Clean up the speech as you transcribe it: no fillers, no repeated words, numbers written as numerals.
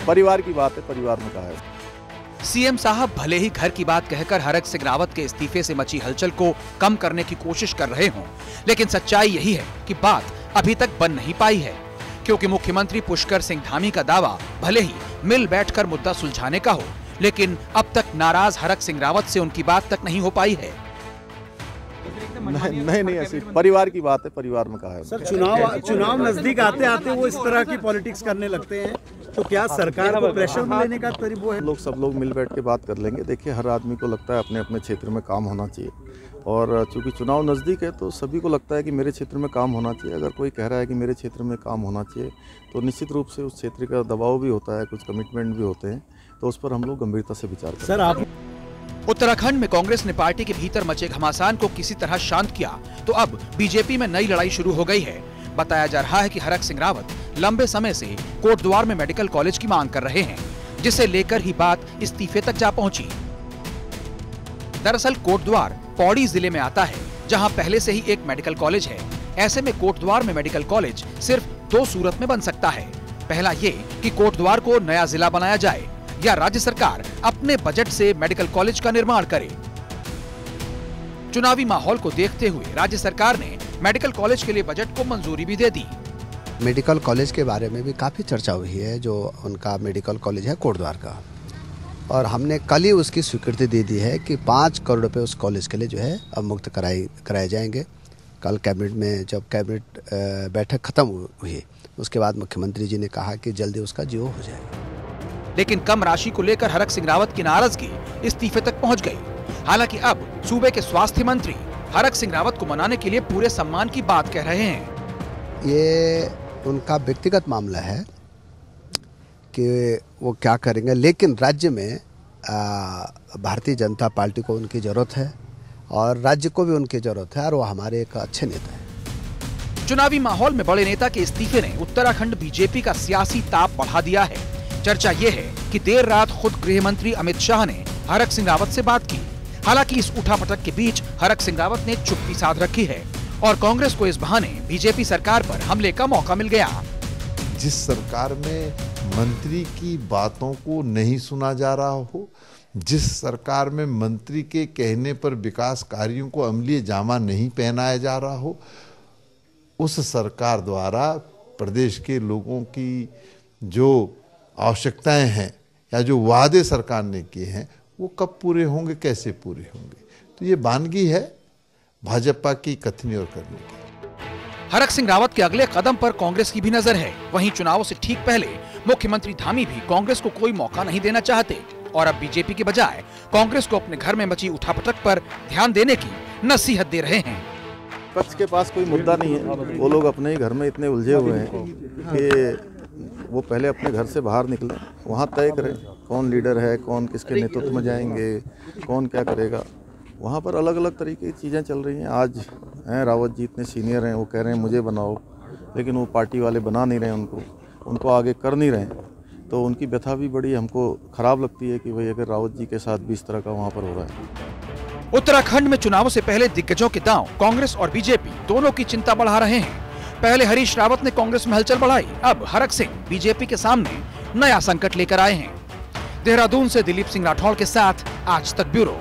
परिवार की बात है, परिवार में कहा है। सीएम साहब भले ही घर की बात कहकर हरक सिंह रावत के इस्तीफे से मची हलचल को कम करने की कोशिश कर रहे हों, लेकिन सच्चाई यही है कि बात अभी तक बन नहीं पाई है, क्योंकि मुख्यमंत्री पुष्कर सिंह धामी का दावा भले ही मिल बैठकर मुद्दा सुलझाने का हो, लेकिन अब तक नाराज हरक सिंह रावत से उनकी बात तक नहीं हो पाई है। नहीं ऐसी परिवार की बात है, परिवार में कहा है। सर, चुनाव नजदीक आते आते वो इस तरह की पॉलिटिक्स करने लगते हैं, तो क्या सरकार को प्रेशर में लेने का तरीका है? सब लोग मिल बैठ के बात कर लेंगे। देखिए, हर आदमी को लगता है अपने अपने क्षेत्र में काम होना चाहिए, और चूंकि चुनाव नज़दीक है तो सभी को लगता है कि मेरे क्षेत्र में काम होना चाहिए। अगर कोई कह रहा है कि मेरे क्षेत्र में काम होना चाहिए, तो निश्चित रूप से उस क्षेत्र का दबाव भी होता है, कुछ कमिटमेंट भी होते हैं, तो उस पर हम लोग गंभीरता से विचार करें। सर, आप उत्तराखंड में कांग्रेस ने पार्टी के भीतर मचे घमासान को किसी तरह शांत किया, तो अब बीजेपी में नई लड़ाई शुरू हो गई है। बताया जा रहा है कि हरक सिंह रावत लंबे समय से कोटद्वार में मेडिकल कॉलेज की मांग कर रहे हैं, जिसे लेकर ही बात इस्तीफे तक जा पहुंची। दरअसल कोटद्वार पौड़ी जिले में आता है, जहां पहले से ही एक मेडिकल कॉलेज है। ऐसे में कोटद्वार में मेडिकल कॉलेज सिर्फ दो सूरत में बन सकता है। पहला ये कि कोटद्वार को नया जिला बनाया जाए, या राज्य सरकार अपने बजट से मेडिकल कॉलेज का निर्माण करे। चुनावी माहौल को देखते हुए राज्य सरकार ने मेडिकल कॉलेज के लिए बजट को मंजूरी भी दे दी। मेडिकल कॉलेज के बारे में भी काफ़ी चर्चा हुई है, जो उनका मेडिकल कॉलेज है कोटद्वार का, और हमने कल ही उसकी स्वीकृति दे दी है कि 5 करोड़ रुपए उस कॉलेज के लिए जो है अब मुक्त कराए जाएंगे। कल कैबिनेट में जब कैबिनेट बैठक खत्म हुई, उसके बाद मुख्यमंत्री जी ने कहा कि जल्दी उसका जीओ हो जाएगा। लेकिन कम राशि को लेकर हरक सिंह रावत की नाराजगी इस्तीफे तक पहुंच गई। हालांकि अब सूबे के स्वास्थ्य मंत्री हरक सिंह रावत को मनाने के लिए पूरे सम्मान की बात कह रहे हैं। ये उनका व्यक्तिगत मामला है कि वो क्या करेंगे, लेकिन राज्य में भारतीय जनता पार्टी को उनकी जरूरत है और राज्य को भी उनकी जरूरत है, और वो हमारे एक अच्छे नेता है। चुनावी माहौल में बड़े नेता के इस्तीफे ने उत्तराखंड बीजेपी का सियासी ताप बढ़ा दिया है। चर्चा ये है कि देर रात खुद गृह मंत्री अमित शाह ने हरक सिंह रावत से बात की। हालांकि इस उठापटक के बीच हरक सिंह रावत ने चुप्पी साध रखी है, और कांग्रेस को इस बहाने बीजेपी सरकार पर हमले का मौका मिल गया। जिस सरकार में मंत्री की बातों को नहीं सुना जा रहा हो, जिस सरकार में मंत्री के कहने पर विकास कार्यों को अमलीय जामा नहीं पहनाया जा रहा हो, उस सरकार द्वारा प्रदेश के लोगों की जो आवश्यकताएं हैं या जो वादे सरकार ने किए हैं, वो कब पूरे होंगे, कैसे पूरे होंगे। तो ये वानगी है भाजपा की कथनी और करने की। हरक सिंह रावत के अगले कदम पर कांग्रेस की भी नजर है। वहीं चुनावों से ठीक पहले मुख्यमंत्री धामी भी कांग्रेस को कोई मौका नहीं देना चाहते, और अब बीजेपी के बजाय कांग्रेस को अपने घर में मची उठापटक पर ध्यान देने की नसीहत दे रहे हैं। विपक्ष के पास कोई मुद्दा नहीं है, वो लोग अपने ही घर में इतने उलझे हुए हैं कि वो पहले अपने घर से बाहर निकले, वहाँ तय करें कौन लीडर है, कौन किसके नेतृत्व में जाएंगे, कौन क्या करेगा। वहाँ पर अलग अलग तरीके की चीज़ें चल रही हैं। आज हैं रावत जी इतने सीनियर हैं, वो कह रहे हैं मुझे बनाओ, लेकिन वो पार्टी वाले बना नहीं रहे, उनको आगे कर नहीं रहे, तो उनकी व्यथा भी बड़ी हमको ख़राब लगती है कि भाई अगर रावत जी के साथ भी इस तरह का वहाँ पर हो रहा है। उत्तराखंड में चुनावों से पहले दिग्गजों के दांव कांग्रेस और बीजेपी दोनों की चिंता बढ़ा रहे हैं। पहले हरीश रावत ने कांग्रेस में हलचल बढ़ाई, अब हरक सिंह बीजेपी के सामने नया संकट लेकर आए हैं। देहरादून से दिलीप सिंह राठौड़ के साथ आज तक ब्यूरो।